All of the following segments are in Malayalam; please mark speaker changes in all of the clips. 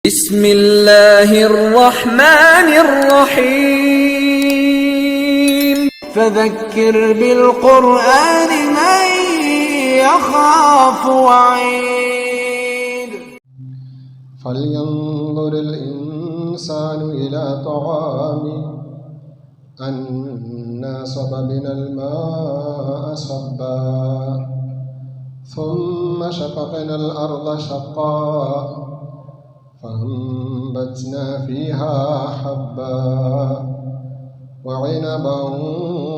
Speaker 1: بسم الله الرحمن الرحيم فذكر بالقرآن من يخاف وعيد
Speaker 2: فلينظر الإنسان إلى طعامه أنا صببنا الماء صبا ثم شققنا الأرض شقا فأنبتنا فيها حبا وعنبا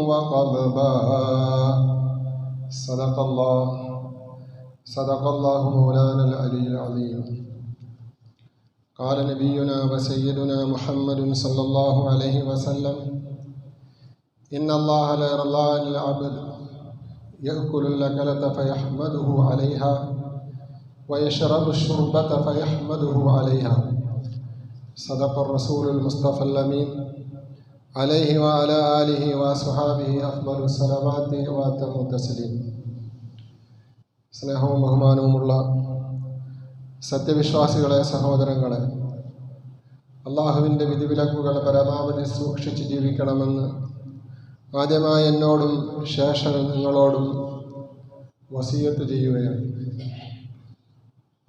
Speaker 2: وقضبا صدق الله مولانا العلي العظيم. قال نبينا وسيدنا محمد صلى الله عليه وسلم إن الله لا يرضى عن العبد يأكل الأكلة فيحمده عليها ويشرب الشربة فيحمده عليها. صدق الرسول المصطفى الأمين عليه وعلى آله وصحابه أفضل الصلوات وأتم التسليم. സ്നേഹവും ബഹുമാനവുമുള്ള സത്യവിശ്വാസികളെ, സഹോദരങ്ങളെ, അള്ളാഹുവിൻ്റെ വിധിവിലക്കുകൾ പരമാവധി സൂക്ഷിച്ച് ജീവിക്കണമെന്ന് ആദ്യമായി എന്നോടും ശേഷം നിങ്ങളോടും വസിയത്ത് ചെയ്യുകയാണ്.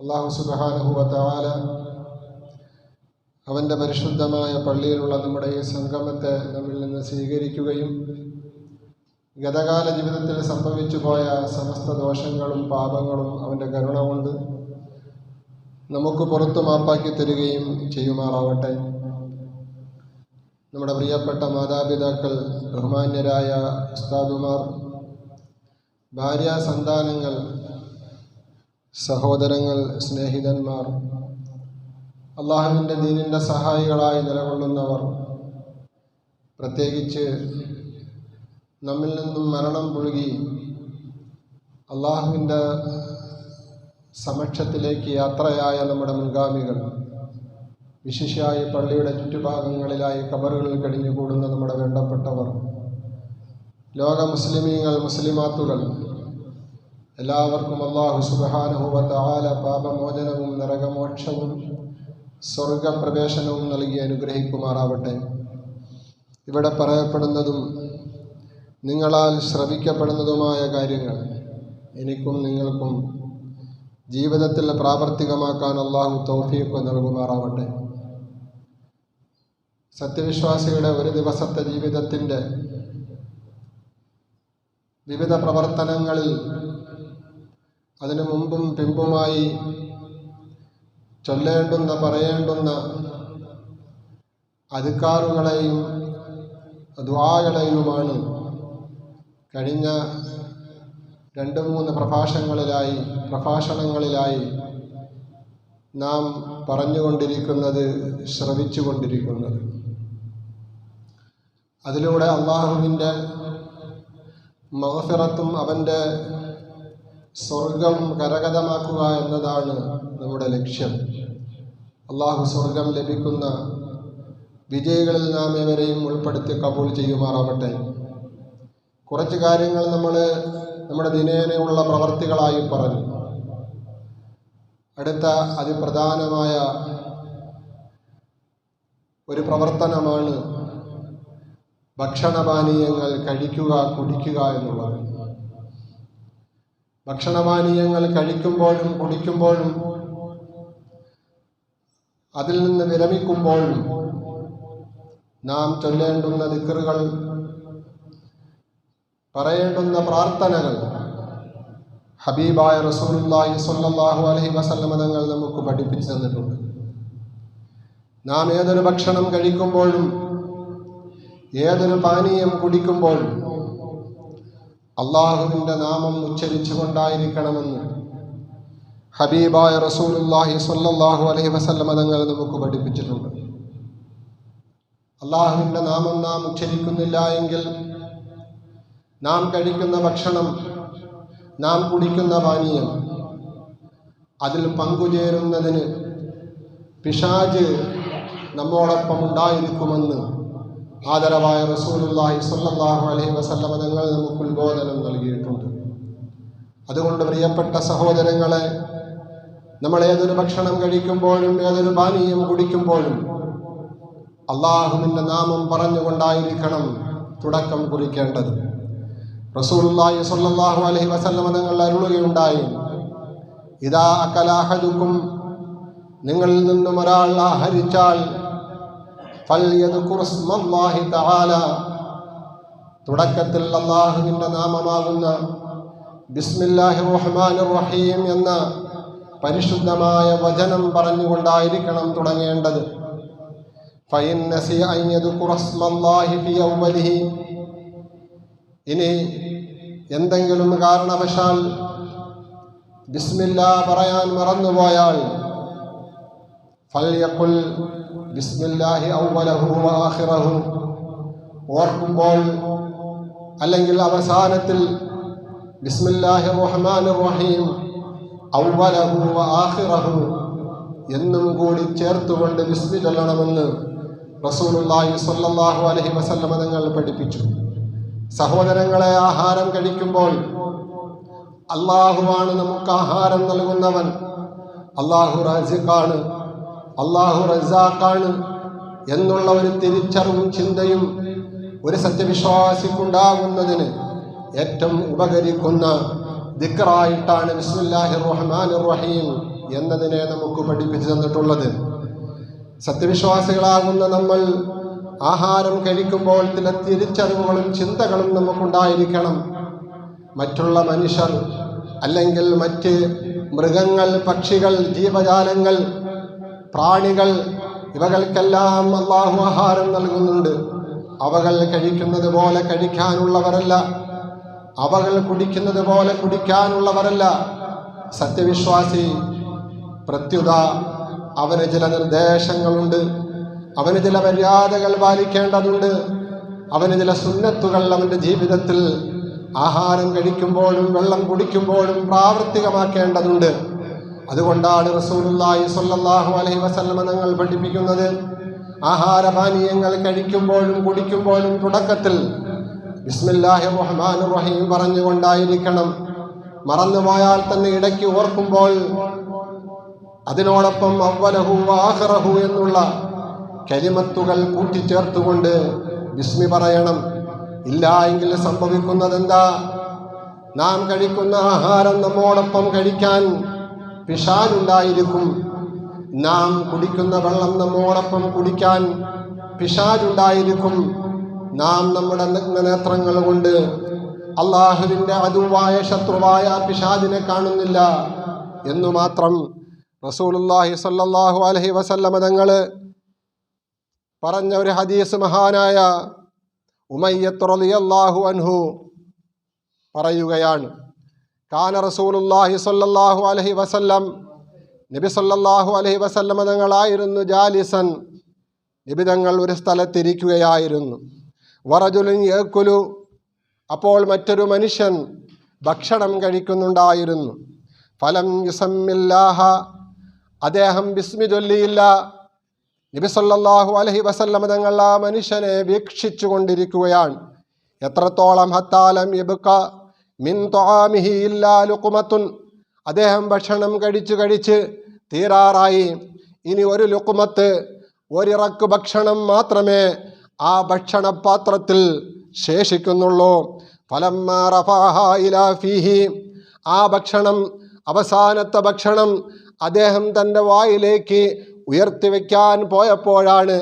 Speaker 2: അല്ലാഹു സുബ്ഹാനഹു വ തആല അവൻ്റെ പരിശുദ്ധമായ പള്ളിയിലുള്ള നമ്മുടെ ഈ സംഗമത്തെ നമ്മിൽ നിന്ന് സ്വീകരിക്കുകയും ഗതകാല ജീവിതത്തിൽ സംഭവിച്ചു പോയ സമസ്ത ദോഷങ്ങളും പാപങ്ങളും അവൻ്റെ കരുണ കൊണ്ട് നമുക്ക് പുറത്തു മാപ്പാക്കി തരികയും ചെയ്യുമാറാവട്ടെ. നമ്മുടെ പ്രിയപ്പെട്ട മാതാപിതാക്കൾ, ബഹുമാന്യരായ ഉസ്താദുമാർ, ഭാര്യ സന്താനങ്ങൾ, സഹോദരങ്ങൾ, സ്നേഹിതന്മാർ, അള്ളാഹുവിൻ്റെ ദീനിൻ്റെ സഹായികളായി നിലകൊള്ളുന്നവർ, പ്രത്യേകിച്ച് നമ്മിൽ നിന്നും മരണം പുഴുകി അള്ളാഹുവിൻ്റെ സമക്ഷത്തിലേക്ക് യാത്രയായ നമ്മുടെ മുൻഗാമികൾ, വിശിഷ്യായി പള്ളിയുടെ ചുറ്റുഭാഗങ്ങളിലായി ഖബറുകളിൽ കഴിഞ്ഞുകൂടുന്ന നമ്മുടെ വേണ്ടപ്പെട്ടവർ, ലോക മുസ്ലിമീങ്ങൾ, മുസ്ലിമാത്തുകൾ, എല്ലാവർക്കും അല്ലാഹു സുബ്ഹാനഹു വ തആല പാപമോചനവും നരകമോക്ഷവും സ്വർഗപ്രവേശനവും നൽകി അനുഗ്രഹിക്കുമാറാവട്ടെ. ഇവിടെ പറയപ്പെടുന്നതും നിങ്ങളാൽ ശ്രവിക്കപ്പെടുന്നതുമായ കാര്യങ്ങൾ എനിക്കും നിങ്ങൾക്കും ജീവിതത്തിൽ പ്രാവർത്തികമാക്കാൻ അല്ലാഹു തൗഫീഖ് നൽകുമാറാവട്ടെ. സത്യവിശ്വാസിയുടെ ഒരു ദിവസത്തെ ജീവിതത്തിൻ്റെ വിവിധ പ്രവർത്തനങ്ങളിൽ അതിനു മുമ്പും പിമ്പുമായി ചൊല്ലേണ്ടുന്ന, പറയേണ്ടുന്ന അദ്കാറുകളെയും ദുആകളെയുമാണ് കഴിഞ്ഞ 2-3 പ്രഭാഷണങ്ങളിലായി നാം പറഞ്ഞുകൊണ്ടിരിക്കുന്നത്, ശ്രവിച്ചുകൊണ്ടിരിക്കുന്നത്. അതിലൂടെ അള്ളാഹുവിൻ്റെ മഗ്ഫിറത്തും അവൻ്റെ സ്വർഗം കരഗതമാക്കുക എന്നതാണ് നമ്മുടെ ലക്ഷ്യം. അള്ളാഹു സ്വർഗം ലഭിക്കുന്ന വിജയികളിൽ നാം ഏവരെയും ഉൾപ്പെടുത്തി കബൂൽ ചെയ്യുമാറാവട്ടെ. കുറച്ച് കാര്യങ്ങൾ നമ്മുടെ ദിനേനയുള്ള പ്രവർത്തികളായി പറഞ്ഞു. അടുത്ത അതിപ്രധാനമായ ഒരു പ്രവർത്തനമാണ് ഭക്ഷണപാനീയങ്ങൾ കഴിക്കുക, കുടിക്കുക എന്നുള്ളത്. ഭക്ഷണപാനീയങ്ങൾ കഴിക്കുമ്പോഴും കുടിക്കുമ്പോഴും അതിൽ നിന്ന് വിരമിക്കുമ്പോഴും നാം ചൊല്ലേണ്ടുന്ന ദിക്റുകൾ, പറയേണ്ടുന്ന പ്രാർത്ഥനകൾ ഹബീബായ റസൂലുള്ളാഹി സ്വല്ലല്ലാഹു അലൈഹി വസല്ലം തങ്ങൾ നമുക്ക് പഠിപ്പിച്ചു തന്നിട്ടുണ്ട്. നാം ഏതൊരു ഭക്ഷണം കഴിക്കുമ്പോഴും ഏതൊരു പാനീയം കുടിക്കുമ്പോഴും അള്ളാഹുവിൻ്റെ നാമം ഉച്ചരിച്ചു കൊണ്ടായിരിക്കണമെന്ന് ഹബീബായ റസൂലുള്ളാഹി സ്വല്ലല്ലാഹു അലൈഹി വസല്ലം തങ്ങൾ നമുക്ക് പഠിപ്പിച്ചിട്ടുണ്ട്. അള്ളാഹുവിൻ്റെ നാമം നാം ഉച്ചരിക്കുന്നില്ല എങ്കിൽ നാം കഴിക്കുന്ന ഭക്ഷണം, നാം കുടിക്കുന്ന പാനീയം, അതിൽ പങ്കുചേരുന്നതിന് പിശാച് നമ്മോടൊപ്പം ഉണ്ടായിരിക്കുമെന്ന് ആദരവായ റസൂലുള്ളാഹി സ്വല്ലല്ലാഹു അലൈഹി വസല്ലം തങ്ങൾ നമുക്ക് ഉത്ബോധനം നൽകിയിട്ടുണ്ട്. അതുകൊണ്ട് പ്രിയപ്പെട്ട സഹോദരങ്ങളെ, നമ്മൾ ഏതൊരു ഭക്ഷണം കഴിക്കുമ്പോഴും ഏതൊരു പാനീയം കുടിക്കുമ്പോഴും അള്ളാഹുവിൻ്റെ നാമം പറഞ്ഞുകൊണ്ടായിരിക്കണം തുടക്കം കുറിക്കേണ്ടത്. റസൂലുള്ളാഹി സ്വല്ലല്ലാഹു അലൈഹി വസല്ലം തങ്ങൾ അരുളുകയുണ്ടായി, ഇദാ അകല അഹദുക്കും, നിങ്ങളിൽ നിന്നും ഒരാൾ ആഹരിച്ചാൽ, ഫൽയദ്കുർ ഇസ്മല്ലാഹി തആല, തുടക്കത്തിൽ അള്ളാഹുവിൻ്റെ നാമമാകുന്ന ബിസ്മില്ലാഹിർ റഹ്മാനിർ റഹീം എന്ന പരിശുദ്ധമായ വചനം പറഞ്ഞുകൊണ്ടായിരിക്കണം തുടങ്ങേണ്ടത്. ഫഇൻ നസിയ അൻ യദ്കുറ ഇസ്മല്ലാഹി ഫി അവ്വലിഹി, ഇനി എന്തെങ്കിലും കാരണവശാൽ ബിസ്മില്ലാ പറയാൻ മറന്നുപോയാൽ, ഫൽയഖുൽ ബിസ്മില്ലാഹി അവ്വലഹു വആഖിറഹു, ഓർക്കുമ്പോൾ അല്ലെങ്കിൽ അവസാനത്തിൽ ബിസ്മില്ലാഹിർ റഹ്മാനിർ റഹീം അവ്വലഹു വആഖിറഹു എന്നും കൂടി ചേർത്തുകൊണ്ട് ബിസ്മി ചൊല്ലണമെന്ന് റസൂലുള്ളാഹി സ്വല്ലല്ലാഹു അലൈഹി വസല്ലം തങ്ങൾ പഠിപ്പിച്ചു. സഹോദരങ്ങളെ, ആഹാരം കഴിക്കുമ്പോൾ അള്ളാഹുവാണ് നമുക്ക് ആഹാരം നൽകുന്നവൻ. അള്ളാഹു റാസിഖാണ്, അള്ളാഹു റസാഖാണ് എന്നുള്ള ഒരു തിരിച്ചറിവും ചിന്തയും ഒരു സത്യവിശ്വാസിക്കുണ്ടാകുന്നതിന് ഏറ്റവും ഉപകരിക്കുന്ന ദിക്റായിട്ടാണ് ബിസ്മില്ലാഹിർ റഹ്മാനിർ റഹീം എന്നതിനെ നമുക്ക് പഠിപ്പിച്ചു തന്നിട്ടുള്ളത്. സത്യവിശ്വാസികളാകുന്ന നമ്മൾ ആഹാരം കഴിക്കുമ്പോൾ ചില തിരിച്ചറിവുകളും ചിന്തകളും നമുക്കുണ്ടായിരിക്കണം. മറ്റുള്ള മനുഷ്യർ അല്ലെങ്കിൽ മറ്റ് മൃഗങ്ങൾ, പക്ഷികൾ, ജീവജാലങ്ങൾ, പ്രാണികൾ, ഇവകൾക്കെല്ലാം അള്ളാഹു ആഹാരം നൽകുന്നുണ്ട്. അവകൾ കഴിക്കുന്നത് പോലെ കഴിക്കാനുള്ളവരല്ല, അവകൾ കുടിക്കുന്നത് പോലെ കുടിക്കാനുള്ളവരല്ല. സത്യവിശ്വാസി പ്രത്യുത അവന് ചില നിർദ്ദേശങ്ങളുണ്ട്, അവന് ചില മര്യാദകൾ പാലിക്കേണ്ടതുണ്ട്, അവന് ചില സുന്നത്തുകൾ അവൻ്റെ ജീവിതത്തിൽ ആഹാരം കഴിക്കുമ്പോഴും വെള്ളം കുടിക്കുമ്പോഴും പ്രാവർത്തികമാക്കേണ്ടതുണ്ട്. അതുകൊണ്ടാണ് റസൂലുള്ളാഹി സ്വല്ലല്ലാഹു അലൈഹി വസല്ലം തങ്ങൾ പഠിപ്പിക്കുന്നത്, ആഹാരപാനീയങ്ങൾ കഴിക്കുമ്പോഴും കുടിക്കുമ്പോഴും തുടക്കത്തിൽ ബിസ്മില്ലാഹിർ റഹ്മാനിർ റഹീം പറഞ്ഞുകൊണ്ടായിരിക്കണം. മറന്നുപോയാൽ തന്നെ ഇടയ്ക്ക് ഓർക്കുമ്പോൾ അതിനോടൊപ്പം അവ്വലഹു വആഖിറഹു എന്നുള്ള കലിമത്തുകൾ കൂട്ടിച്ചേർത്തുകൊണ്ട് ബിസ്മി പറയണം. ഇല്ല എങ്കിൽ സംഭവിക്കുന്നതെന്താ? നാം കഴിക്കുന്ന ആഹാരം നമ്മോടൊപ്പം കഴിക്കാൻ പിശാചുണ്ടായിരിക്കും. നാം കുടിക്കുന്ന വെള്ളം നമ്മോടൊപ്പം കുടിക്കാൻ പിശാചുണ്ടായിരിക്കും. നാം നമ്മുടെ നഗ്നനേത്രങ്ങൾ കൊണ്ട് അള്ളാഹുവിൻ്റെ അദുവായ ശത്രുവായ പിശാചിനെ കാണുന്നില്ല എന്നു മാത്രം റസൂലുള്ളാഹി സ്വല്ലല്ലാഹു അലൈഹി വസല്ലം തങ്ങൾ പറഞ്ഞ ഒരു ഹദീസ് മഹാനായ ഉമയ്യത്ത് റളിയല്ലാഹു അൻഹു പറയുകയാണ്. കാന റസൂലുള്ളാഹി സ്വല്ലല്ലാഹു അലൈഹി വസല്ലം, നബി സ്വല്ലല്ലാഹു അലൈഹി വസല്ലം തങ്ങളായിരുന്നു ജാലിസൻ, നബി തങ്ങൾ ഒരു സ്ഥലത്തിരിക്കുകയായിരുന്നു. വറജുലുൻ യഅ്കുലു, അപ്പോൾ മറ്റൊരു മനുഷ്യൻ ഭക്ഷണം കഴിക്കുന്നുണ്ടായിരുന്നു. ഫലം യുസമ്മില്ലാഹ, അദ്ദേഹം ബിസ്മി ചൊല്ലിയില്ല. നബി സല്ലല്ലാഹു അലൈഹി വസല്ലം തങ്ങൾ ആ മനുഷ്യനെ വീക്ഷിച്ചു കൊണ്ടിരിക്കുകയാണ്. എത്രത്തോളം? ഹത്താലം യബ്ക മിൻ തുആമിഹി ഇല്ലാ ലുഖ്മത്തുൻ, അദ്ദേഹം ഭക്ഷണം കഴിച്ച് തീരാറായി. ഇനി ഒരു ലുഖ്മത്ത്, ഒരിറക്ക് ഭക്ഷണം മാത്രമേ ആ ഭക്ഷണപാത്രത്തിൽ ശേഷിക്കുന്നുള്ളൂ. ഫലമ്മാ റഫഅഹ ഇലാ ഫീഹി, ആ ഭക്ഷണം, അവസാനത്തെ ഭക്ഷണം അദ്ദേഹം തൻ്റെ വായിലേക്ക് ഉയർത്തിവെക്കാൻ പോയപ്പോഴാണ്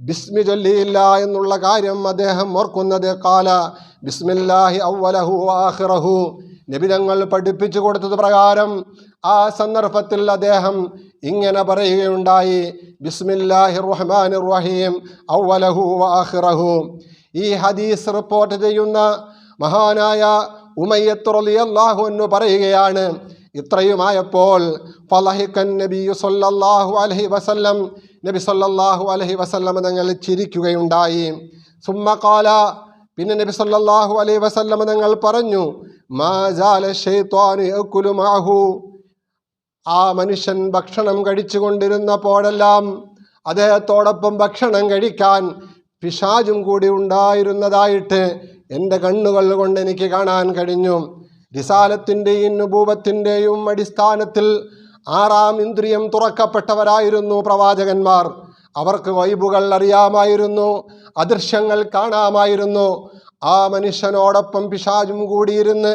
Speaker 2: ബിസ്മി ചൊല്ലിയില്ല എന്നുള്ള കാര്യം അദ്ദേഹം ഓർക്കുന്നത്. ഖാല ബിസ്മില്ലാഹി അവ്വലഹു വആഖിറഹു, നബി തങ്ങൾ പഠിപ്പിച്ചു കൊടുത്തത് പ്രകാരം ആ സന്ദർഭത്തിൽ അദ്ദേഹം ഇങ്ങനെ പറയുകയുണ്ടായി, ബിസ്മില്ലാഹിർ റഹ്മാനിർ റഹീം അവ്വലഹു വആഖിറഹു. ഈ ഹദീസ് റിപ്പോർട്ട് ചെയ്യുന്ന മഹാനായ ഉമയ്യത്ത് റളിയല്ലാഹു അൻഹു പറയുകയാണ്, ഇത്രയുമായപ്പോൾ ഫളഹിക്കൻ നബിയു സല്ലല്ലാഹു അലൈഹി വസല്ലം, നബി സല്ലല്ലാഹു അലൈഹി വസല്ലം തങ്ങൾ ചിരിക്കുകയുണ്ടായി. സുമ്മ ഖാല, പിന്നെ നബി സല്ലല്ലാഹു അലൈഹി വസല്ലം തങ്ങൾ പറഞ്ഞു, മാ സാല ശൈത്വാനു യഅ്കുലു മഅഹു, ആ മനുഷ്യൻ ഭക്ഷണം കഴിച്ചുകൊണ്ടിരുന്നപ്പോഴെല്ലാം അദ്ദേഹത്തോടൊപ്പം ഭക്ഷണം കഴിക്കാൻ പിശാചും കൂടി ഉണ്ടായിരുന്നതായിട്ട് എൻ്റെ കണ്ണുകൾ കൊണ്ട് എനിക്ക് കാണാൻ കഴിഞ്ഞു. റിസാലത്തിൻ്റെയും നുബൂവത്തിൻ്റെയും അടിസ്ഥാനത്തിൽ 6-ാം ഇന്ദ്രിയം തുറക്കപ്പെട്ടവരായിരുന്നു പ്രവാചകന്മാർ. അവർക്ക് ഗൈബുകൾ അറിയാമായിരുന്നു, അദൃശ്യങ്ങൾ കാണാമായിരുന്നു. ആ മനുഷ്യനോടൊപ്പം പിശാചും കൂടിയിരുന്ന്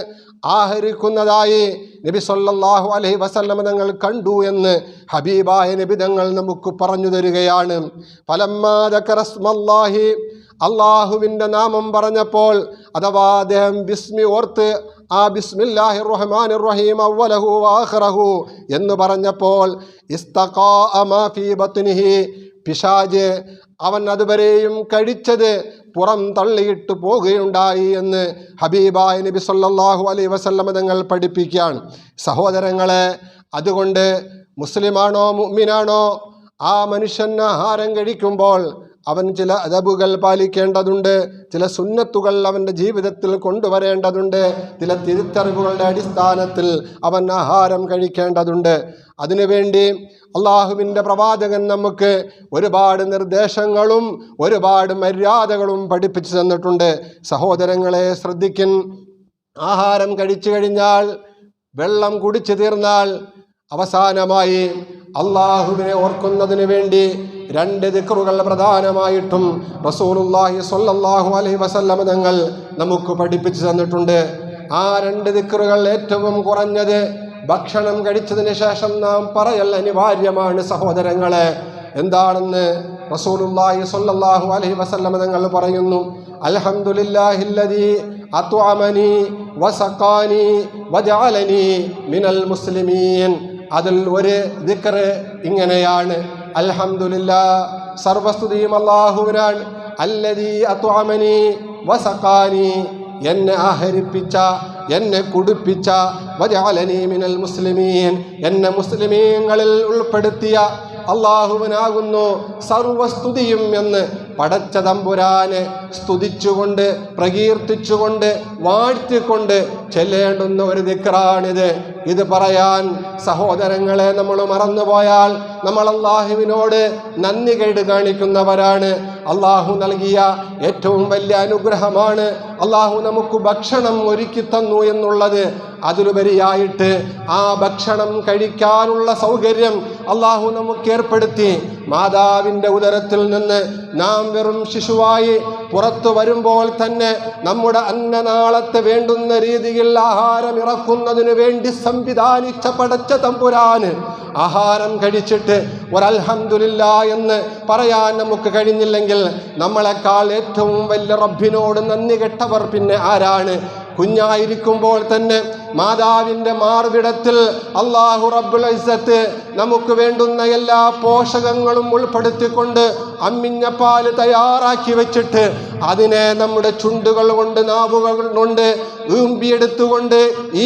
Speaker 2: ആഹരിക്കുന്നതായി നബി സല്ലല്ലാഹു അലൈഹി വസല്ലം തങ്ങൾ കണ്ടു എന്ന് ഹബീബായ നബി തങ്ങൾ നമുക്ക് പറഞ്ഞു തരികയാണ്. ഫലമ്മാ ദക്കറ സ്മല്ലാഹി, അള്ളാഹുവിൻ്റെ നാമം പറഞ്ഞപ്പോൾ, അഥവാ അദ്ദേഹം ബിസ്മി ഓർത്ത് ആ ബിസ്മില്ലാഹിർ റഹ്മാനിർ റഹീം അവ്വലഹു വആഖിറഹു എന്ന് പറഞ്ഞപ്പോൾ, ഇസ്തഖാഅ മാ ഫീ ബത്നിഹി, പിശാച് അവൻ അതുവരെയും കഴിച്ചത് പുറം തള്ളിയിട്ട് പോകുകയുണ്ടായി എന്ന് ഹബീബായ നബി സല്ലല്ലാഹു അലൈഹി വസല്ലം തങ്ങൾ പഠിപ്പിക്കുകയാണ്. സഹോദരങ്ങളെ, അതുകൊണ്ട് മുസ്ലിമാണോ മുഅ്മിനാണോ, ആ മനുഷ്യൻ ആഹാരം കഴിക്കുമ്പോൾ അവൻ ചില അദബുകൾ പാലിക്കേണ്ടതുണ്ട്, ചില സുന്നത്തുകൾ അവൻ്റെ ജീവിതത്തിൽ കൊണ്ടുവരേണ്ടതുണ്ട്, ചില തിരുത്തറിവുകളുടെ അടിസ്ഥാനത്തിൽ അവൻ ആഹാരം കഴിക്കേണ്ടതുണ്ട്. അതിനുവേണ്ടി അള്ളാഹുവിൻ്റെ പ്രവാചകൻ നമുക്ക് ഒരുപാട് നിർദ്ദേശങ്ങളും ഒരുപാട് മര്യാദകളും പഠിപ്പിച്ചു തന്നിട്ടുണ്ട്. സഹോദരങ്ങളെ ശ്രദ്ധിക്കിൻ. ആഹാരം കഴിച്ചു കഴിഞ്ഞാൽ, വെള്ളം കുടിച്ചു തീർന്നാൽ, അവസാനമായി അള്ളാഹുവിനെ ഓർക്കുന്നതിന് വേണ്ടി 2 ദിക്റുകൾ പ്രധാനമായിട്ടും റസൂലുള്ളാഹി സ്വല്ലല്ലാഹു അലൈഹി വസല്ലം തങ്ങൾ നമുക്ക് പഠിപ്പിച്ചു തന്നിട്ടുണ്ട്. ആ 2 ദിക്റുകൾ ഏറ്റവും കുറഞ്ഞത് ഭക്ഷണം കഴിച്ചതിന് ശേഷം നാം പറയൽ അനിവാര്യമാണ്. സഹോദരങ്ങളെ, എന്താണെന്ന് റസൂലുള്ളാഹി സ്വല്ലല്ലാഹു അലൈഹി വസല്ലം തങ്ങൾ പറയുന്നു, അൽഹംദുലില്ലാഹില്ലദീ അത്അമനി വസഖാനി വജഅലനി മിനൽ മുസ്ലിമീൻ. അതിൽ ഒരു ദിക്ർ ഇങ്ങനെയാണ്, അൽഹംദുലില്ലാ, സർവസ്തുതിയും അല്ലാഹുവിനാണ്, അല്ലദീ അത്അമനി വസഖാനി, എന്നെ ആഹരിപ്പിച്ച, എന്നെ കുടിപ്പിച്ച, വജഅലനി മിനൽ മുസ്ലിമീൻ, എന്നെ മുസ്ലിമീങ്ങളിൽ ഉൾപ്പെടുത്തിയ അള്ളാഹുവിനാകുന്നു സർവസ്തുതിയും എന്ന് പടച്ച തമ്പുരാനെ സ്തുതിച്ചുകൊണ്ട്, പ്രകീർത്തിച്ചുകൊണ്ട്, വാഴ്ത്തിക്കൊണ്ട് ചെല്ലേണ്ടുന്ന ഒരു ദിക്റാണിത്. ഇത് പറയാൻ സഹോദരങ്ങളെ നമ്മൾ മറന്നുപോയാൽ നമ്മൾ അള്ളാഹുവിനോട് നന്ദി കേട് കാണിക്കുന്നവരാണ്. അള്ളാഹു നൽകിയ ഏറ്റവും വലിയ അനുഗ്രഹമാണ് അള്ളാഹു നമുക്ക് ഭക്ഷണം ഒരുക്കി തന്നു എന്നുള്ളത്. അതിലുപരിയായിട്ട് ആ ഭക്ഷണം കഴിക്കാനുള്ള സൗകര്യം അള്ളാഹു നമുക്ക് ഏർപ്പെടുത്തി. മാതാവിൻ്റെ ഉദരത്തിൽ നിന്ന് നാം വെറും ശിശുവായി പുറത്തു വരുമ്പോൾ തന്നെ നമ്മുടെ അന്നനാളത്തെ വേണ്ടുന്ന രീതിയിൽ ആഹാരം ഇറക്കുന്നതിനു വേണ്ടി സംവിധാനിച്ച പടച്ച തമ്പുരാന് ആഹാരം കഴിച്ചിട്ട് ഒരൽഹംദുലില്ലാ എന്ന് പറയാൻ നമുക്ക് കഴിഞ്ഞില്ലെങ്കിൽ നമ്മളെക്കാൾ ഏറ്റവും വലിയ റബ്ബിനോട് നന്ദി കെട്ടവർ പിന്നെ ആരാണ്? കുഞ്ഞായിരിക്കുമ്പോൾ തന്നെ മാതാവിൻ്റെ മാർവിടത്തിൽ അല്ലാഹു റബ്ബുൽ ഇസ്സത്ത് നമുക്ക് വേണ്ടുന്ന എല്ലാ പോഷകങ്ങളും ഉൾപ്പെടുത്തിക്കൊണ്ട് അമ്മിഞ്ഞ പാല് തയ്യാറാക്കി വെച്ചിട്ട് അതിനെ നമ്മുടെ ചുണ്ടുകൾ കൊണ്ട്, നാവുകൾ കൊണ്ട്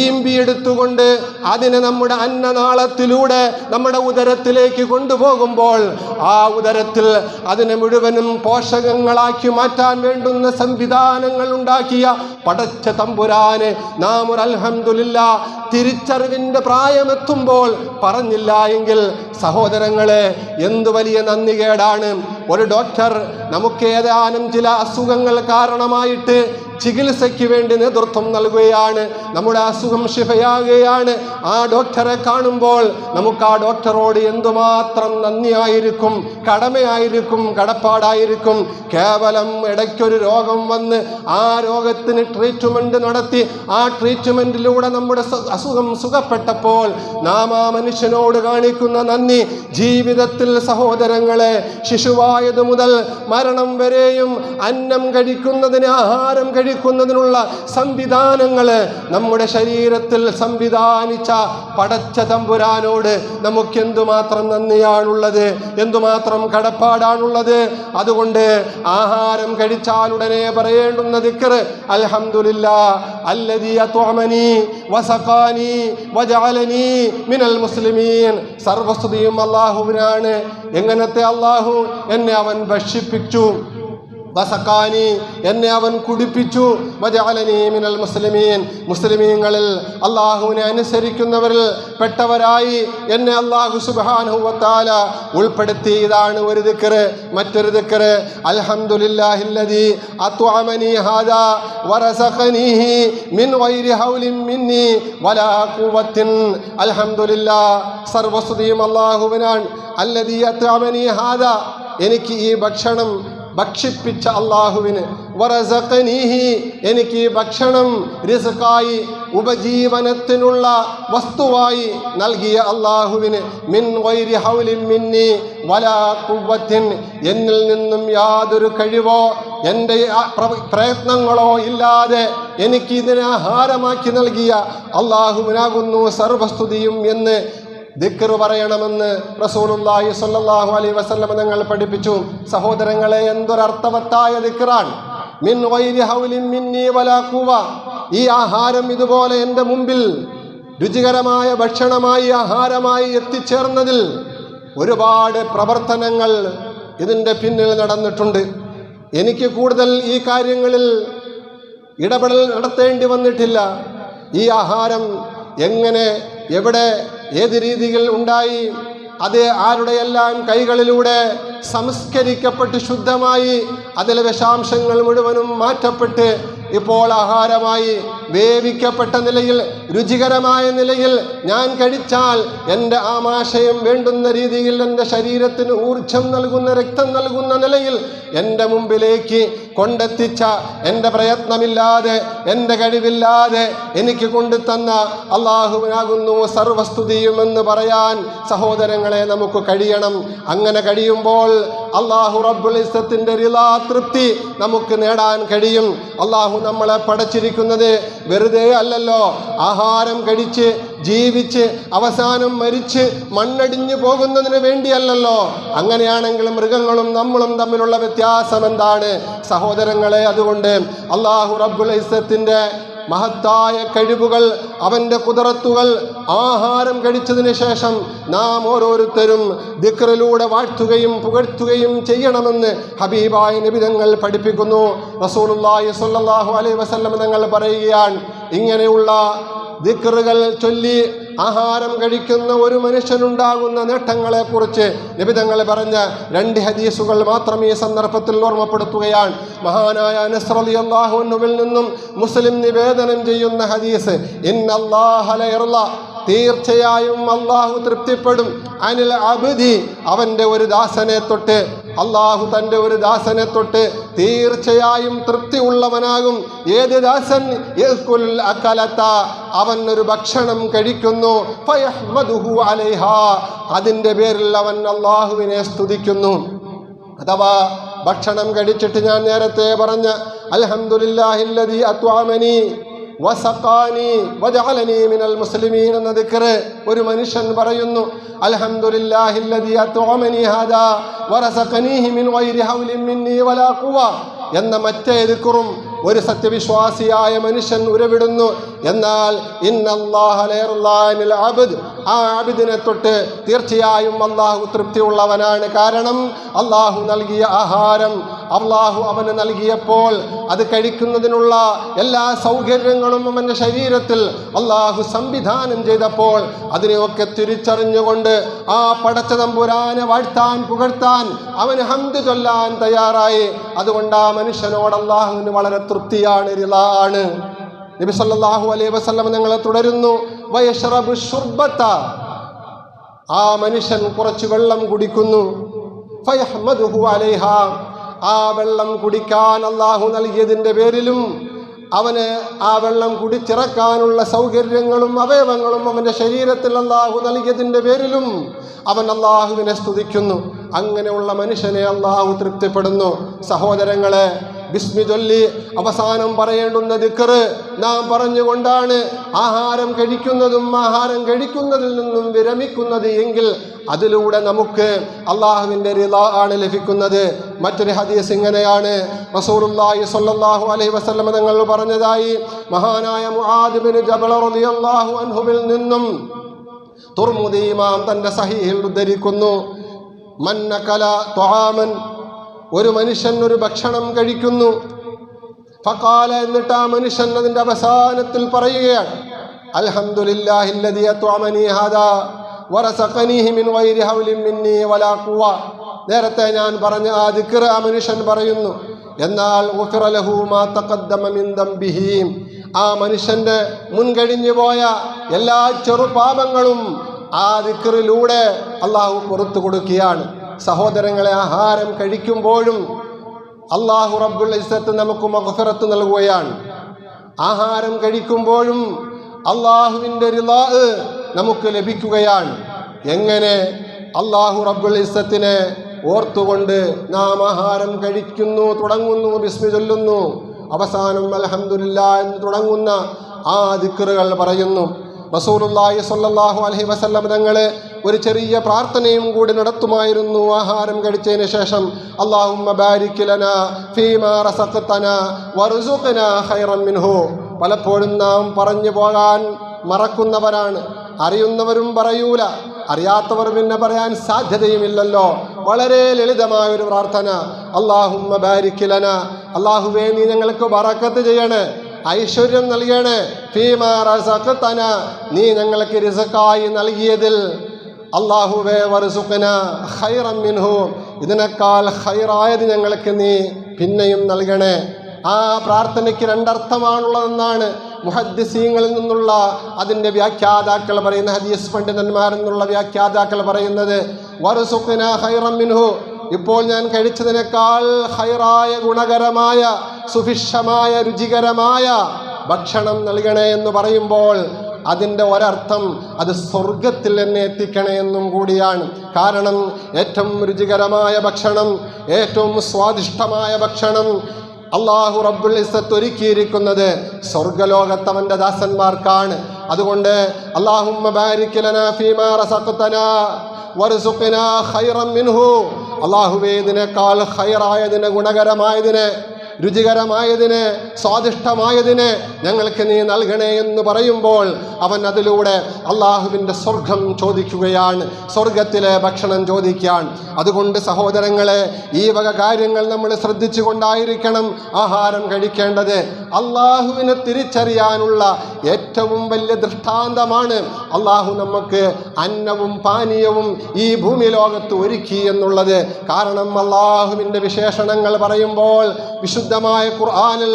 Speaker 2: ഈമ്പിയെടുത്തുകൊണ്ട് അതിനെ നമ്മുടെ അന്നനാളത്തിലൂടെ നമ്മുടെ ഉദരത്തിലേക്ക് കൊണ്ടുപോകുമ്പോൾ ആ ഉദരത്തിൽ അതിനെ മുഴുവനും പോഷകങ്ങളാക്കി മാറ്റാൻ വേണ്ടുന്ന സംവിധാനങ്ങൾ ഉണ്ടാക്കിയ പടച്ച തമ്പുരാന് നാം ഒരു അൽഹംദുലില്ലാ തിരിച്ചറിവിൻ്റെ പ്രായമെത്തുമ്പോൾ പറഞ്ഞില്ല എങ്കിൽ സഹോദരങ്ങളെ എന്തു വലിയ നന്ദികേടാണ്. ഒരു ഡോക്ടർ നമുക്ക് ഏതാനും ചില അസുഖങ്ങൾ കാരണമായിട്ട് ചികിത്സയ്ക്ക് വേണ്ടി നേതൃത്വം നൽകുകയാണ്, നമ്മുടെ അസുഖം ശിഫയാകുകയാണ്. ആ ഡോക്ടറെ കാണുമ്പോൾ നമുക്ക് ആ ഡോക്ടറോട് എന്തുമാത്രം നന്ദിയായിരിക്കും, കടമയായിരിക്കും, കടപ്പാടായിരിക്കും. കേവലം ഇടയ്ക്കൊരു രോഗം വന്ന് ആ രോഗത്തിന് ട്രീറ്റ്മെൻറ്റ് നടത്തി ആ ട്രീറ്റ്മെൻറ്റിലൂടെ നമ്മുടെ അസുഖം സുഖപ്പെട്ടപ്പോൾ നാം ആ മനുഷ്യനോട് കാണിക്കുന്ന നന്ദി ജീവിതത്തിൽ സഹോദരങ്ങളെ ശിശുവായത് മുതൽ മരണം വരെയും അന്നം കഴിക്കുന്നതിന്, ആഹാരം കഴിക്കുന്നതിനുള്ള സംവിധാനങ്ങൾ നമ്മുടെ ശരീരത്തിൽ സംവിധാനിച്ച പടച്ച തമ്പുരാനോട് നമുക്ക് എന്തുമാത്രം നന്ദിയാണുള്ളത്, എന്തുമാത്രം കടപ്പാടാണുള്ളത്. അതുകൊണ്ട് ആഹാരം കഴിച്ചാലുടനെ പറയേണ്ടുന്ന ദിക്ർ അൽഹംദുലില്ലാ അല്ലദീ അത്അമനി വസഖാനി വജഅലനി മിനൽ മുസ്ലിമീൻ. സർവസ്തുതിയും അല്ലാഹുവിനാണ്. എങ്ങനത്തെ അല്ലാഹു? എന്നെ അവൻ ഭക്ഷിപ്പിച്ചു, വസഖാനി എന്നെ അവൻ കുടിപ്പിച്ചു, വജഅലനി മിനൽ മുസ്ലിമീൻ മുസ്ലിമീങ്ങളിൽ അല്ലാഹുവിനെ അനുസരിക്കുന്നവരിൽ പെട്ടവരായി എന്നെ അല്ലാഹു സുബ്ഹാനഹു വ തആല ഉൾപ്പെടുത്തി. ഇതാണ് ഒരു ദിക്ർ. മറ്റൊരു ദിക്ർ അൽഹംദുലില്ലാഹില്ലദീ അത്അമനി ഹാദാ വറസഖനീഹി മിൻ ഗൈരി ഹൗലിൻ മിന്നി വലാ ഖുവത്തിൻ. അൽഹംദുലില്ലാഹ്, സർവസ്തുതിയും അല്ലാഹുവിനാണ്. അല്ലദീ അത്അമനി ഹാദാ, എനിക്ക് ഈ ഭക്ഷണം ഭക്ഷിപ്പിച്ച അല്ലാഹുവിന്, വറസഖനീഹി, എനിക്ക് ഈ ഭക്ഷണം റിസ്ഖായി ഉപജീവനത്തിനുള്ള വസ്തുവായി നൽകിയ അല്ലാഹുവിന്, മിൻ ഗൈരി ഹൗലിൻ മിന്നി വലാ ഖുവത്തിൻ, എന്നിൽ നിന്നും യാതൊരു കഴിവോ എൻ്റെ പ്രയത്നങ്ങളോ ഇല്ലാതെ എനിക്ക് ഇതിനെ ആഹാരമാക്കി നൽകിയ അല്ലാഹുവിനാകുന്നു സർവസ്തുതിയും എന്ന് ദിക്ർ പറയണമെന്ന് റസൂലുള്ളാഹി സ്വല്ലല്ലാഹു അലൈഹി വസല്ലം തങ്ങൾ പഠിപ്പിച്ചു. സഹോദരങ്ങളെ, എന്തൊരർത്ഥവത്തായ ദിക്റാണ്! മിൻ ഗൈരി ഹൗലിൻ മിന്നി വലാ ഖുവ. ഈ ആഹാരം ഇതുപോലെ എൻ്റെ മുമ്പിൽ രുചികരമായ ഭക്ഷണമായി, ആഹാരമായി എത്തിച്ചേർന്നതിൽ ഒരുപാട് പ്രവർത്തനങ്ങൾ ഇതിൻ്റെ പിന്നിൽ നടന്നിട്ടുണ്ട്. എനിക്ക് കൂടുതൽ ഈ കാര്യങ്ങളിൽ ഇടപെടൽ നടത്തേണ്ടി വന്നിട്ടില്ല. ഈ ആഹാരം എങ്ങനെ, എവിടെ, ഏത് രീതിയിൽ ഉണ്ടായി, അത് ആരുടെയെല്ലാം കൈകളിലൂടെ സംസ്കരിക്കപ്പെട്ട് ശുദ്ധമായി അതിലെ വിഷാംശങ്ങൾ മുഴുവനും മാറ്റപ്പെട്ട് ഇപ്പോൾ ആഹാരമായി വേവിക്കപ്പെട്ട നിലയിൽ, രുചികരമായ നിലയിൽ ഞാൻ കഴിച്ചാൽ എൻ്റെ ആമാശയം വേണ്ടുന്ന രീതിയിൽ എൻ്റെ ശരീരത്തിന് ഊർജം നൽകുന്ന, രക്തം നൽകുന്ന നിലയിൽ എൻ്റെ മുമ്പിലേക്ക് കൊണ്ടെത്തിച്ച, എൻ്റെ പ്രയത്നമില്ലാതെ, എൻ്റെ കഴിവില്ലാതെ എനിക്ക് കൊണ്ടുതന്ന അല്ലാഹുവിനാകുന്നു സർവസ്തുതിയുമെന്ന് പറയാൻ സഹോദരങ്ങളെ നമുക്ക് കഴിയണം. അങ്ങനെ കഴിയുമ്പോൾ അല്ലാഹു റബ്ബുൽ ഇസ്സത്തിൻ്റെ റിളാ, തൃപ്തി നമുക്ക് നേടാൻ കഴിയും. അല്ലാഹു നമ്മളെ പടച്ചിരിക്കുന്നത് വെറുതെ അല്ലല്ലോ. ആഹാരം കഴിച്ച് ജീവിച്ച് അവസാനം മരിച്ച് മണ്ണടിഞ്ഞു പോകുന്നതിന് വേണ്ടിയല്ലല്ലോ. അങ്ങനെയാണെങ്കിൽ മൃഗങ്ങളും നമ്മളും തമ്മിലുള്ള വ്യത്യാസം എന്താണ് സഹോദരങ്ങളെ? അതുകൊണ്ട് അല്ലാഹു റബ്ബുൽ ഇസ്സത്തിൻ്റെ മഹത്തായ കഴിവുകൾ, അവൻ്റെ കുദറത്തുകൾ ആഹാരം കഴിച്ചതിന് ശേഷം നാം ഓരോരുത്തരും ദിക്റിലൂടെ വാഴ്ത്തുകയും പുകഴ്ത്തുകയും ചെയ്യണമെന്ന് ഹബീബായ നബി തങ്ങൾ പഠിപ്പിക്കുന്നു. റസൂലുള്ളാഹി സ്വല്ലല്ലാഹു അലൈഹി വസല്ലം തങ്ങൾ പറയുകയാണ്, ഇങ്ങനെയുള്ള ദിക്റുകൾ ചൊല്ലി ആഹാരം കഴിക്കുന്ന ഒരു മനുഷ്യനുണ്ടാകുന്ന നേട്ടങ്ങളെക്കുറിച്ച് നബി തങ്ങൾ പറഞ്ഞ 2 ഹദീസുകൾ മാത്രം ഈ സന്ദർഭത്തിൽ ഓർമ്മപ്പെടുത്തുകയാണ്. മഹാനായ അനസ് റളിയല്ലാഹു അൻഹുവിൽ നിന്നും മുസ്ലിം നിവേദനം ചെയ്യുന്ന ഹദീസ്, ഇന്നല്ലാഹ ലയർള, തീർച്ചയായും അല്ലാഹു തൃപ്തിപ്പെടും, അനിൽ അബ്ദി, അവൻ്റെ ഒരു ദാസനെ തൊട്ട്, അല്ലാഹു തൻ്റെ ഒരു ദാസനെ തൊട്ട് തീർച്ചയായും തൃപ്തി ഉള്ളവനാകും. ഏത് ദാസൻ? യഅ്കുൽ അകലത, അവൻ ഒരു ഭക്ഷണം കഴിക്കുന്നു, ഫയഹ്മദുഹു അലൈഹാ, അതിൻ്റെ പേരിൽ അവൻ അല്ലാഹുവിനെ സ്തുതിക്കുന്നു. അഥവാ ഭക്ഷണം കഴിച്ചിട്ട് ഞാൻ നേരത്തെ പറഞ്ഞ അൽഹംദുലില്ലാഹില്ലദീ അത്അമനി വസഖാനി വജഅലനി മിനൽ മുസ്ലിമീൻ എന്ന ദിക്ർ ഒരു മനുഷ്യൻ പറയുന്നു. അൽഹംദുലില്ലാഹില്ലദീ അത്അമനി ഹാദാ വറസഖനീഹി മിൻ ഗൈരി ഹൗലിൻ മിന്നി വലാ ഖുവ എന്ന മറ്റേ ദിക്റും ഒരു സത്യവിശ്വാസിയായ മനുഷ്യൻ ഉരവിടുന്നു. എന്നാൽ ഇന്നല്ലാഹ ലയർളാനിൽ അബ്ദ്, ആ അബ്ദിനെ തൊട്ട് തീർച്ചയായും അല്ലാഹു തൃപ്തിയുള്ളവനാണ്. കാരണം അല്ലാഹു നൽകിയ ആഹാരം അല്ലാഹു അവന് നൽകിയപ്പോൾ അത് കഴിക്കുന്നതിനുള്ള എല്ലാ സൗകര്യങ്ങളും അവൻ്റെ ശരീരത്തിൽ അല്ലാഹു സംവിധാനം ചെയ്തപ്പോൾ അതിനെയൊക്കെ തിരിച്ചറിഞ്ഞുകൊണ്ട് ആ പടച്ച തമ്പുരാനെ വാഴ്ത്താൻ, പുകഴ്ത്താൻ, അവന് ഹംദ് ചൊല്ലാൻ തയ്യാറായി. അതുകൊണ്ട് ആ മനുഷ്യനോട് അല്ലാഹുവിന് വളരെ തൃപ്തിയാണ്, റിളാണ്. നബി സല്ലല്ലാഹു അലൈഹി വസല്ലം ഞങ്ങളെ തുടരുന്നു, വയശ്റബു ശുർബത, ആ മനുഷ്യൻ കുറച്ച് വെള്ളം കുടിക്കുന്നു, ഫയഹ്മദുഹു അലൈഹാ, ആ വെള്ളം കുടിക്കാൻ അല്ലാഹു നൽകിയതിൻ്റെ പേരിലും അവന് ആ വെള്ളം കുടിച്ചിറക്കാനുള്ള സൗകര്യങ്ങളും അവയവങ്ങളും അവൻ്റെ ശരീരത്തിൽ അല്ലാഹു നൽകിയതിൻ്റെ പേരിലും അവൻ അല്ലാഹുവിനെ സ്തുതിക്കുന്നു. അങ്ങനെയുള്ള മനുഷ്യനെ അല്ലാഹു തൃപ്തിപ്പെടുന്നു. സഹോദരങ്ങളെ, ബിസ്മി ചൊല്ലി അവസാനം പറയേണ്ടുന്ന ദിക്ർ നാം പറഞ്ഞുകൊണ്ടാണ് ആഹാരം കഴിക്കുന്നതും ആഹാരം കഴിക്കുന്നതിൽ നിന്നും വിരമിക്കുന്നത് എങ്കിൽ അതിലൂടെ നമുക്ക് അല്ലാഹുവിൻ്റെ റിളാ ആണ് ലഭിക്കുന്നത്. മറ്റൊരു ഹദീസ് ഇങ്ങനെയാണ്, റസൂലുള്ളാഹി സ്വല്ലല്ലാഹു അലൈഹി വസല്ലം തങ്ങൾ പറഞ്ഞതായി മഹാനായ മുആദ് ബിൻ ജബൽ റളിയല്ലാഹു അൻഹുവിൽ നിന്നും തുർമുദി ഇമാം തൻ്റെ സഹീഹിൽ ഉദ്ധരിക്കുന്നു, മൻ അകല തുആമൻ ഒരു മനുഷ്യൻ ഒരു ഭക്ഷണം കഴിക്കുന്നു. ഫഖാല, എന്നിട്ട് ആ മനുഷ്യൻ അതിൻ്റെ അവസാനത്തിൽ പറയുകയാണ്, അൽഹംദുലില്ലാഹില്ലദീ അത്അമനി ഹാദാ വറസഖനീഹി മിൻ ഗൈരി ഹൗലിൻ മിന്നി വലാ ഖുവ. നേരത്തെ ഞാൻ പറഞ്ഞ ആ ദിക്ർ ആ മനുഷ്യൻ പറയുന്നു. എന്നാൽ ഗുഫിറ ലഹു മാ തഖദ്ദമ മിൻ ദംബിഹി, ആ മനുഷ്യൻ്റെ മുൻകഴിഞ്ഞു പോയ എല്ലാ ചെറുപാപങ്ങളും ആ ദിക്റിലൂടെ അള്ളാഹു പുറത്തു കൊടുക്കുകയാണ്. സഹോദരങ്ങളെ, ആഹാരം കഴിക്കുമ്പോഴും അള്ളാഹു റബ്ബുൽ ഇസ്സത്ത് നമുക്ക് മഗ്ഫിറത്ത് നൽകുകയാണ്. ആഹാരം കഴിക്കുമ്പോഴും അള്ളാഹുവിൻ്റെ റിളാ നമുക്ക് ലഭിക്കുകയാണ്. എങ്ങനെ? അള്ളാഹു റബ്ബുൽ ഇസ്സത്തിനെ ഓർത്തുകൊണ്ട് നാം ആഹാരം കഴിക്കുന്നു, തുടങ്ങുന്നു, ബിസ്മി ചൊല്ലുന്നു, അവസാനം അൽഹംദുലില്ലാഹ് എന്ന് തുടങ്ങുന്ന ആ ദിക്റുകൾ പറയുന്നു. റസൂലുള്ളാഹി സ്വല്ലല്ലാഹു അലൈഹി വസല്ലം തങ്ങൾ ഒരു ചെറിയ പ്രാർത്ഥനയും കൂടി നടത്തുമായിരുന്നു ആഹാരം കഴിച്ചതിന് ശേഷം. അല്ലാഹുമ്മ ബാരിക് ലനാ ഫീമാ റസഖ്തനാ വർസുഖ്നാ ഖൈറൻ മിൻഹു. പലപ്പോഴും നാം പറഞ്ഞു പോകാൻ മറക്കുന്നവരാണ്, അറിയുന്നവരും പറയൂല, അറിയാത്തവർ പിന്നെ പറയാൻ സാധ്യതയുമില്ലല്ലോ. വളരെ ലളിതമായൊരു പ്രാർത്ഥന, അല്ലാഹുമ്മ ബാരിക് ലനാ, അല്ലാഹുവേ നീ ഞങ്ങൾക്ക് ബറക്കത്ത് ചെയ്യണേ, ഐശ്വര്യം നൽകണേ, ഫീമാ റസഖ്തനാ, നീ ഞങ്ങൾക്ക് റിസ്ഖായി നൽകിയതിൽ, അല്ലാഹുവേ വർസുഖ്നാ ഖൈറൻ മിൻഹു, ഇതിനേക്കാൾ ഖൈറായത് ഞങ്ങൾക്ക് നീ പിന്നെയും നൽകണേ. ആ പ്രാർത്ഥനയ്ക്ക് രണ്ടർത്ഥമാണുള്ളതെന്നാണ് മുഹദ്ദിസീങ്ങളിൽ നിന്നുള്ള അതിൻ്റെ വ്യാഖ്യാതാക്കൾ പറയുന്ന, ഹദീസ് പണ്ഡിതന്മാരിൽ നിന്നുള്ള വ്യാഖ്യാതാക്കൾ പറയുന്നത്, വർസുഖ്നാ ഖൈറൻ മിൻഹു, ഇപ്പോൾ ഞാൻ കഴിച്ചതിനേക്കാൾ ഖൈറായ, ഗുണകരമായ, സുഭിക്ഷമായ, രുചികരമായ ഭക്ഷണം നൽകണേ എന്ന് പറയുമ്പോൾ അതിൻ്റെ ഒരർത്ഥം അത് സ്വർഗത്തിൽ എന്നെ എത്തിക്കണേ എന്നും കൂടിയാണ്. കാരണം ഏറ്റവും രുചികരമായ ഭക്ഷണം, ഏറ്റവും സ്വാദിഷ്ടമായ ഭക്ഷണം അല്ലാഹു റബ്ബുൽ ഇസ്സത്ത് ഒരുക്കിയിരിക്കുന്നത് സ്വർഗലോകത്തവൻ്റെ ദാസന്മാർക്കാണ്. അതുകൊണ്ട് അല്ലാഹുമ്മ ബാരിക് ലനാ ഫീമാ റസഖ്തനാ വർസുഖ്നാ ഖൈറൻ മിൻഹു, അല്ലാഹുവേ ഇതിനേക്കാൾ ഖൈറായതിനെ, ഗുണകരമായതിനെ, രുചികരമായതിന്, സ്വാദിഷ്ടമായതിന് ഞങ്ങൾക്ക് നീ നൽകണേ എന്ന് പറയുമ്പോൾ അവൻ അതിലൂടെ അള്ളാഹുവിൻ്റെ സ്വർഗം ചോദിക്കുകയാണ്, സ്വർഗത്തിലെ ഭക്ഷണം ചോദിക്കുകയാണ്. അതുകൊണ്ട് സഹോദരങ്ങളെ, ഈ വക കാര്യങ്ങൾ നമ്മൾ ശ്രദ്ധിച്ചു കൊണ്ടായിരിക്കണം ആഹാരം കഴിക്കേണ്ടത്. അള്ളാഹുവിനെ തിരിച്ചറിയാനുള്ള ഏറ്റവും വലിയ ദൃഷ്ടാന്തമാണ് അള്ളാഹു നമുക്ക് അന്നവും പാനീയവും ഈ ഭൂമി ലോകത്ത് ഒരുക്കി എന്നുള്ളത്. കാരണം അള്ളാഹുവിൻ്റെ വിശേഷണങ്ങൾ പറയുമ്പോൾ വിശുദ്ധമായ ഖുർആനിൽ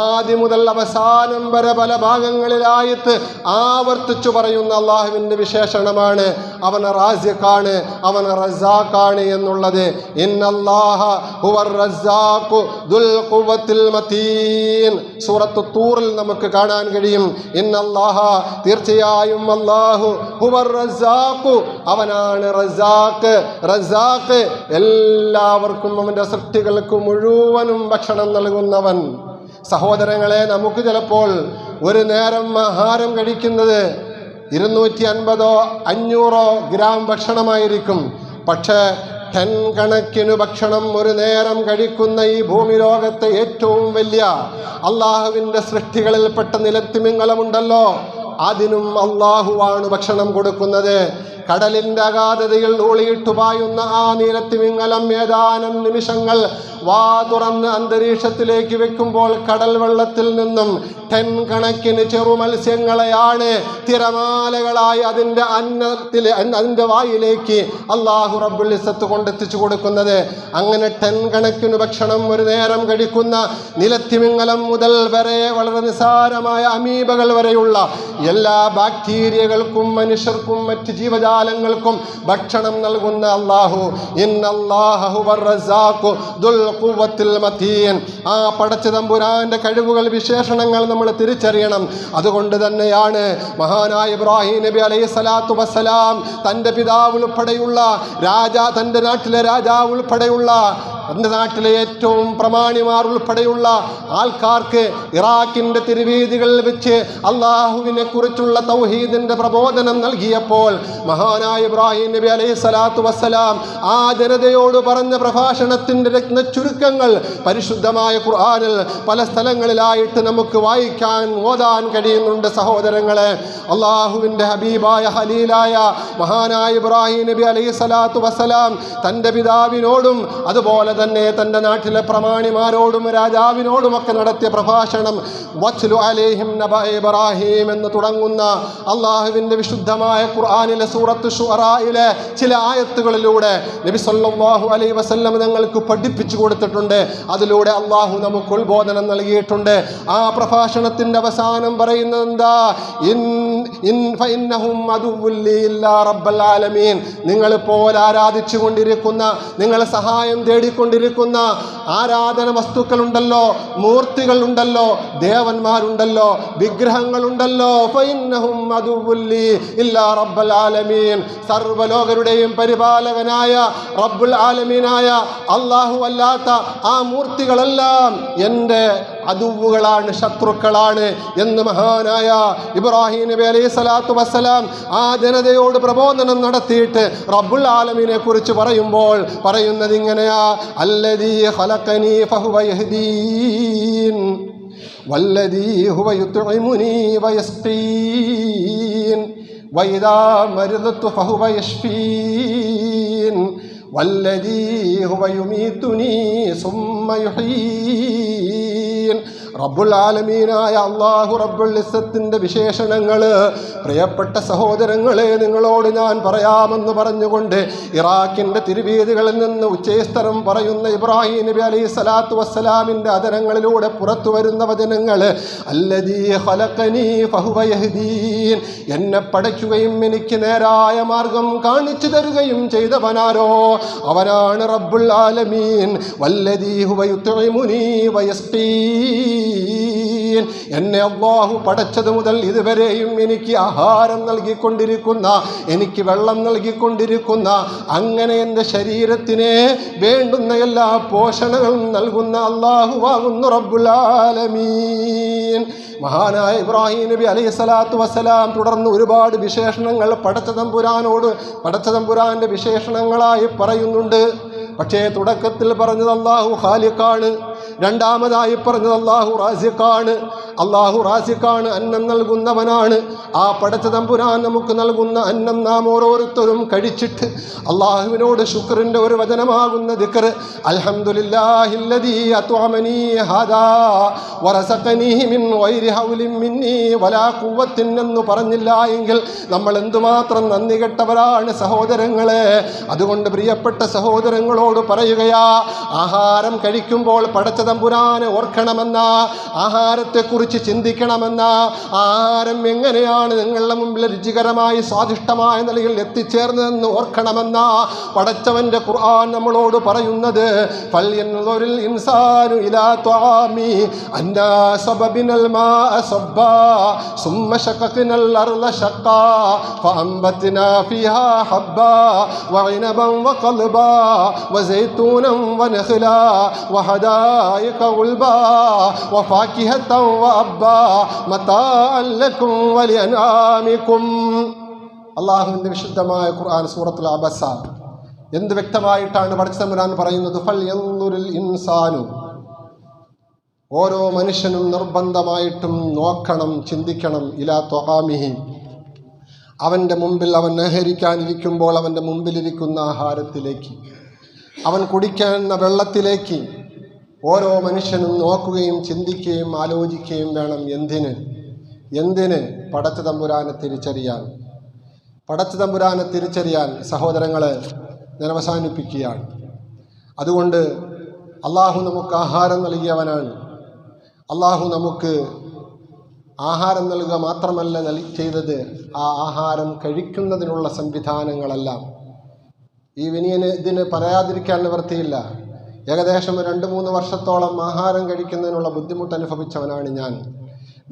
Speaker 2: ആദ്യം മുതൽ അവസാനം വരെ പല ഭാഗങ്ങളിലായിട്ട് ആവർത്തിച്ചു പറയുന്ന അള്ളാഹുവിൻ്റെ വിശേഷണമാണ് അവൻ റാസിഖാണ്, അവൻ റസാഖാണ് എന്നുള്ളത്. ഇന്നല്ലാഹ ഹുവർ റസാഖു ദുൽ ഖുവ്വത്തിൽ മതീൻ, സൂറത്ത് തൂറിൽ നമുക്ക് കാണാൻ കഴിയും. ഇന്നല്ലാഹ, തീർച്ചയായും അല്ലാഹു, ഹുവർ റസാഖു, അവനാണ് റസാഖ്. റസാഖ് എല്ലാവർക്കും, അവൻ്റെ സൃഷ്ടികൾക്ക് മുഴുവനും ഭക്ഷണം നൽകുന്നവൻ. സഹോദരങ്ങളെ, നമുക്ക് ചിലപ്പോൾ ഒരു നേരം ആഹാരം കഴിക്കുന്നത് 250 500 ഗ്രാം ഭക്ഷണമായിരിക്കും. പക്ഷേ ടൺ കണക്കിന് ഭക്ഷണം ഒരു നേരം കഴിക്കുന്ന ഈ ഭൂമി ലോകത്തെ ഏറ്റവും വലിയ അള്ളാഹുവിൻ്റെ സൃഷ്ടികളിൽപ്പെട്ട നിലത്തിമിംഗലമുണ്ടല്ലോ, അതിനും അള്ളാഹുവാണ് ഭക്ഷണം കൊടുക്കുന്നത്. കടലിൻ്റെ അഗാധതയിൽ ഊളിയിട്ടുപായുന്ന ആ നീലത്തിമിംഗലം ഏതാനും നിമിഷങ്ങൾ വാ തുറന്ന് അന്തരീക്ഷത്തിലേക്ക് വെക്കുമ്പോൾ കടൽ വെള്ളത്തിൽ നിന്നും ടൺ കണക്കിന് ചെറു മത്സ്യങ്ങളെയാണ് തിരമാലകളായി അതിൻ്റെ വായിലേക്ക് അല്ലാഹു റബ്ബുൽ ഇസ്സത്ത് കൊണ്ടെത്തിച്ചു കൊടുക്കുന്നത്. അങ്ങനെ ടൺ കണക്കിന് ഭക്ഷണം ഒരു നേരം കഴിക്കുന്ന നിലത്തിമിംഗലം മുതൽ വരെ വളരെ നിസാരമായ അമീബകൾ വരെയുള്ള എല്ലാ ബാക്ടീരിയകൾക്കും മനുഷ്യർക്കും മറ്റ് ജീവജാലങ്ങൾക്കും ഭക്ഷണം നൽകുന്ന അല്ലാഹു, ഇന്നല്ലാഹ ഹുവർ റസാഖു ദുൽ ഖുവ്വത്തിൽ മതീൻ. ആ പടച്ച തമ്പുരാന്റെ കഴിവുകൾ, വിശേഷണങ്ങൾ നമ്മൾ തിരിച്ചറിയണം. അതുകൊണ്ട് തന്നെയാണ് മഹാനായ ഇബ്രാഹിം നബി അലൈഹി സ്വലാത്തു വസ്സലാം തൻ്റെ പിതാവ് ഉൾപ്പെടെയുള്ള തൻ്റെ നാട്ടിലെ രാജാവ് ഉൾപ്പെടെയുള്ള, തൻ്റെ നാട്ടിലെ ഏറ്റവും പ്രമാണിമാർ ഉൾപ്പെടെയുള്ള ആൾക്കാർക്ക് ഇറാഖിൻ്റെ തിരുവീതികളിൽ വെച്ച് അള്ളാഹുവിനെ കുറിച്ചുള്ള തൗഹീദിൻ്റെ പ്രബോധനം നൽകിയപ്പോൾ മഹാനായ ഇബ്രാഹിം നബി അലൈഹി സ്വലാത്തു വസ്സലാം ആ ജനതയോട് പറഞ്ഞ പ്രഭാഷണത്തിൻ്റെ രത്നച്ചുരുക്കങ്ങൾ പരിശുദ്ധമായ ഖുർആനിൽ പല സ്ഥലങ്ങളിലായിട്ട് നമുക്ക് വായിക്കാൻ, ഓതാൻ കഴിയുന്നുണ്ട്. സഹോദരങ്ങളെ, അള്ളാഹുവിൻ്റെ ഹബീബായ ഖലീലായ മഹാനായ ഇബ്രാഹിം നബി അലൈഹി സ്വലാത്തു വസ്സലാം തൻ്റെ പിതാവിനോടും അതുപോലെ അതുപോലെ തന്നെ തൻ്റെ നാട്ടിലെ പ്രമാണിമാരോടും രാജാവിനോടുമൊക്കെ നടത്തിയ പ്രഭാഷണം വത്ലു അലൈഹിം നബഅ ഇബ്രാഹിം എന്ന് തുടങ്ങുന്ന അള്ളാഹുവിൻ്റെ വിശുദ്ധമായ ഖുർആനിലെ സൂറത്ത് ശുഅറായിലെ ചില ആയത്തുകളിലൂടെ നബി സല്ലല്ലാഹു അലൈഹി വസല്ലം ഞങ്ങൾക്ക് പഠിപ്പിച്ചു കൊടുത്തിട്ടുണ്ട്. അതിലൂടെ അള്ളാഹു നമുക്ക് ഉത്ബോധനം നൽകിയിട്ടുണ്ട്. ആ പ്രഭാഷണത്തിൻ്റെ അവസാനം പറയുന്നത് എന്താ? നിങ്ങളിപ്പോൾ ആരാധിച്ചു കൊണ്ടിരിക്കുന്ന, നിങ്ങൾ സഹായം തേടിക്കൊണ്ടിരിക്കുന്ന ആരാധന വസ്തുക്കളുണ്ടല്ലോ, മൂർത്തികളുണ്ടല്ലോ, ദേവന്മാരുണ്ടല്ലോ, വിഗ്രഹങ്ങളുണ്ടല്ലോ, സർവ്വലോകരുടെയും പരിപാലകനായ റബ്ബുൽ ആലമീനായ അല്ലാഹു അല്ലാത്ത ആ മൂർത്തികളെല്ലാം എൻ്റെ അദുവുകളാണ്, ശത്രുക്കളാണ് എന്ന് മഹാനായ ഇബ്രാഹിം നബി അലൈഹി സ്വലാത്തു വസ്സലാം ആ ജനതയോട് പ്രബോധനം നടത്തിയിട്ട് റബ്ബുൽ ആലമീനെ കുറിച്ച് പറയുമ്പോൾ പറയുന്നത് ഇങ്ങനെയാ: അല്ലദീ ഖലഖനീ ഫഹുവ യഹ്ദീൻ വല്ലദീ ഹുവ യുത്ഇമുനീ വയസ്ഖീൻ വഇദാ മരിദതു ഫഹുവ യശ്ഫീൻ വല്ലദീ ഹുവ യുമീതുനീ സുമ്മ യുഹ്യീൻ. റബ്ബുൽ ആലമീനായ അല്ലാഹു റബ്ബുൽ ഇസ്സത്തിൻ്റെ വിശേഷണങ്ങൾ പ്രിയപ്പെട്ട സഹോദരങ്ങളെ നിങ്ങളോട് ഞാൻ പറയാമെന്ന് പറഞ്ഞുകൊണ്ട് ഇറാഖിൻ്റെ തിരുവീതികളിൽ നിന്ന് ഉച്ചസ്ഥരം പറയുന്ന ഇബ്രാഹിം നബി അലൈഹി സ്വലാത്തു വസ്സലാമിൻ്റെ അധരങ്ങളിലൂടെ പുറത്തു വരുന്ന വചനങ്ങൾ അല്ലദീ ഖലഖനീ ഫഹുവ യഹ്ദീൻ, എന്നെ പടയ്ക്കുകയും എനിക്ക് നേരായ മാർഗം കാണിച്ചു തരുകയും ചെയ്തവനാരോ അവനാണ് റബ്ബുൽ ആലമീൻ. വല്ലദീ ഹുവ യുത്ഇമുനീ വയസ്ഖീൻ, എന്നെ അല്ലാഹു പടച്ചത് മുതൽ ഇതുവരെയും എനിക്ക് ആഹാരം നൽകിക്കൊണ്ടിരിക്കുന്ന, എനിക്ക് വെള്ളം നൽകിക്കൊണ്ടിരിക്കുന്ന, അങ്ങനെ എൻ്റെ ശരീരത്തിന് വേണ്ടുന്ന എല്ലാ പോഷണങ്ങളും നൽകുന്ന അല്ലാഹുവാകുന്നു റബ്ബുൽ ആലമീൻ. മഹാനായ ഇബ്രാഹിം നബി അലൈഹി സ്വലാത്തു വസ്സലാം തുടർന്ന് ഒരുപാട് വിശേഷണങ്ങൾ പടച്ചതമ്പുരാൻ്റെ വിശേഷണങ്ങളായി പറയുന്നുണ്ട്. പക്ഷേ തുടക്കത്തിൽ പറഞ്ഞത് അല്ലാഹു ഖാലിഖാണ്, രണ്ടാമതായി പറഞ്ഞത് അല്ലാഹു റാസിഖാണ്. അല്ലാഹു റാസിഖാണ്, അന്നം നൽകുന്നവനാണ്. ആ പടച്ച തമ്പുരാൻ നമുക്ക് നൽകുന്ന അന്നം നാം ഓരോരുത്തരും കഴിച്ചിട്ട് അള്ളാഹുവിനോട് ശുക്റിൻ്റെ ഒരു വചനമാകുന്ന ദിക്ർ അൽഹംദുലില്ലാഹില്ലദീ അത്അമനീ ഹാദാ വറസഖനീ മിൻ ഗൈരി ഹൗലിൻ മിന്നീ വലാ ഖുവ്വത്തിൻ എന്ന് പറഞ്ഞില്ല എങ്കിൽ നമ്മൾ എന്തുമാത്രം നന്ദി കെട്ടവരാണ് സഹോദരങ്ങളെ. അതുകൊണ്ട് പ്രിയപ്പെട്ട സഹോദരങ്ങളോട് പറയുകയാ, ആഹാരം കഴിക്കുമ്പോൾ പടച്ച തമ്പുരാനെ ഓർക്കണമെന്ന, ആഹാരത്തെക്കുറിച്ച് ചിന്തിക്കണമെന്ന, ആഹാരം എങ്ങനെയാണ് നിങ്ങളുടെ മുമ്പിൽ രുചികരമായി സ്വാദിഷ്ടമായ നിലയിൽ എത്തിച്ചേർന്നതെന്ന് ഓർക്കണമെന്ന പടച്ചവൻ്റെ ഖുർആൻ നമ്മളോട് പറയുന്നത് ഫൽയൻദുറിൽ ഇൻസാനു ഇലാ ത്വാമി അന്നാ സബബിനൽ മാഅ സബ്ബാ സുമ്മ ശഖഖ്നൽ അർള ശഖ്ഖാ ഫഅംബത്നാ ഫീഹാ ഹബ്ബാ വഇനബൻ വഖൽബാ വസൈതൂനൻ വനഖ്ലാ വഹദായിക ഗുൽബാ വഫാകിഹതൻ വഅബ്ബാ മതാഅൻ ലക്കും വലിഅനാമിക്കും. അള്ളാഹുവിൻ്റെ വിശുദ്ധമായ ഖുർആൻ സൂറത്തുൽ അബസ എന്ത് വ്യക്തമായിട്ടാണ് പടച്ചതമ്പുരാൻ പറയുന്നത്? ഫൽയൻദുറിൽ ഇൻസാനു, ഓരോ മനുഷ്യനും നിർബന്ധമായിട്ടും നോക്കണം, ചിന്തിക്കണം, ഇലാ ത്വആമിഹി, അവൻ്റെ മുമ്പിൽ അവൻ ആഹരിക്കാനിരിക്കുമ്പോൾ അവൻ്റെ മുമ്പിലിരിക്കുന്ന ആഹാരത്തിലേക്ക്, അവൻ കുടിക്കുന്ന വെള്ളത്തിലേക്ക് ഓരോ മനുഷ്യനും നോക്കുകയും ചിന്തിക്കുകയും ആലോചിക്കുകയും വേണം. എന്തിന്? പടച്ചതമ്പുരാനെ തിരിച്ചറിയാൻ. പടച്ചതമ്പുരാനെ തിരിച്ചറിയാൻ സഹോദരങ്ങളെ ഞാൻ അവസാനിപ്പിക്കുകയാണ്. അതുകൊണ്ട് അള്ളാഹു നമുക്ക് ആഹാരം നൽകിയവനാണ്. അള്ളാഹു നമുക്ക് ആഹാരം നൽകുക മാത്രമല്ല ചെയ്തത്, ആ ആഹാരം കഴിക്കുന്നതിനുള്ള സംവിധാനങ്ങളെല്ലാം. ഈ വിനിയന് ഇതിന് പറയാതിരിക്കാൻ നിവൃത്തിയില്ല. ഏകദേശം 2-3 വർഷത്തോളം ആഹാരം കഴിക്കുന്നതിനുള്ള ബുദ്ധിമുട്ട് അനുഭവിച്ചവനാണ് ഞാൻ.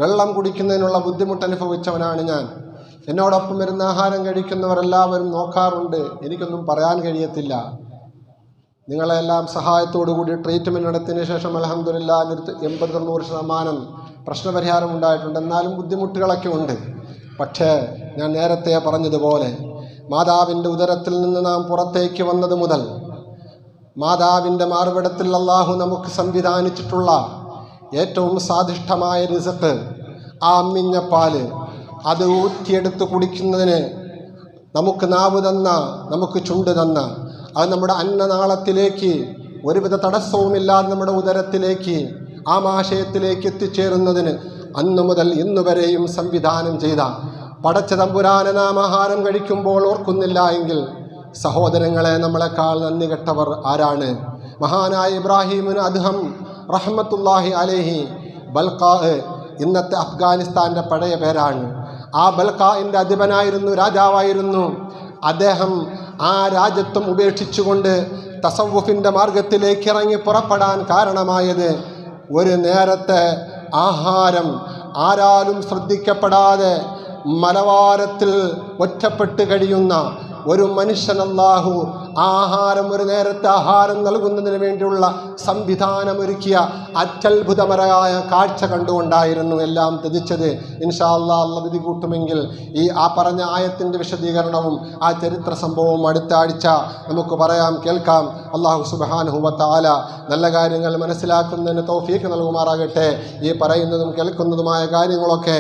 Speaker 2: വെള്ളം കുടിക്കുന്നതിനുള്ള ബുദ്ധിമുട്ട് അനുഭവിച്ചവനാണ് ഞാൻ. എന്നോടൊപ്പം വരുന്ന ആഹാരം കഴിക്കുന്നവരെല്ലാവരും നോക്കാറുണ്ട്. എനിക്കൊന്നും പറയാൻ കഴിയത്തില്ല. നിങ്ങളെല്ലാം സഹായത്തോടു കൂടി ട്രീറ്റ്മെൻറ്റ് നടത്തിയതിന് ശേഷം അൽഹംദുലില്ലാഹ് 80-90% പ്രശ്നപരിഹാരം ഉണ്ടായിട്ടുണ്ട്. എന്നാലും ബുദ്ധിമുട്ടുകളൊക്കെ ഉണ്ട്. പക്ഷേ ഞാൻ നേരത്തെ പറഞ്ഞതുപോലെ മാതാവിൻ്റെ ഉദരത്തിൽ നിന്ന് നാം പുറത്തേക്ക് വന്നത് മുതൽ മാതാവിൻ്റെ മാർവിടത്തിൽ അല്ലാഹു നമുക്ക് സംവിധാനിച്ചിട്ടുള്ള ഏറ്റവും സ്വാദിഷ്ടമായ റിസ്ക്, ആ അമ്മിഞ്ഞ പാല്, അത് ഊറ്റിയെടുത്ത് കുടിക്കുന്നതിന് നമുക്ക് നാവ് തന്ന, നമുക്ക് ചുണ്ട് തന്ന, അത് നമ്മുടെ അന്നനാളത്തിലേക്ക് ഒരുവിധ തടസ്സവുമില്ലാതെ നമ്മുടെ ഉദരത്തിലേക്ക് ആമാശയത്തിലേക്ക് എത്തിച്ചേരുന്നതിന് അന്നു മുതൽ ഇന്നുവരെയും സംവിധാനം ചെയ്ത പടച്ച തമ്പുരാനെ നാം ആഹാരം കഴിക്കുമ്പോൾ ഓർക്കുന്നില്ല എങ്കിൽ സഹോദരങ്ങളെ, നമ്മളെക്കാൾ നന്ദി കെട്ടവർ ആരാണ്? മഹാനായ ഇബ്രാഹിമിന് അദ്ഹം റഹ്മത്തുള്ളാഹി അലൈഹി, ബൽഖാ ഇന്നത്തെ അഫ്ഗാനിസ്ഥാൻ്റെ പഴയ പേരാണ്. ആ ബൽഖാഇൻ്റെ അധിപനായിരുന്നു, രാജാവായിരുന്നു അദ്ദേഹം. ആ രാജ്യത്വം ഉപേക്ഷിച്ചുകൊണ്ട് തസവുഫിൻ്റെ മാർഗത്തിലേക്ക് ഇറങ്ങി പുറപ്പെടാൻ കാരണമായത് ഒരു നേരത്തെ ആഹാരം ആരാലും ശ്രദ്ധിക്കപ്പെടാതെ മലവാരത്തിൽ ഒറ്റപ്പെട്ട് കഴിയുന്ന ഒരു മനുഷ്യൻ അല്ലാഹു ആഹാരം, ഒരു നേരത്തെ ആഹാരം നൽകുന്നതിന് വേണ്ടിയുള്ള സംവിധാനമൊരുക്കിയ അത്യത്ഭുതമരായ കാഴ്ച കണ്ടുകൊണ്ടായിരുന്നു എല്ലാം ത്യജിച്ചത്. ഇൻഷാ അല്ലാഹ് അല്ലാഹ് വിധി കൂട്ടുമെങ്കിൽ ആ പറഞ്ഞ ആയത്തിൻ്റെ വിശദീകരണവും ആ ചരിത്ര സംഭവവും അടുത്ത ആഴ്ച നമുക്ക് പറയാം, കേൾക്കാം. അല്ലാഹു സുബ്ഹാനഹു വ തആല നല്ല കാര്യങ്ങൾ മനസ്സിലാക്കുന്നതിന് തൗഫീഖ് നൽകുമാറാകട്ടെ. ഈ പറയുന്നതും കേൾക്കുന്നതുമായ കാര്യങ്ങളൊക്കെ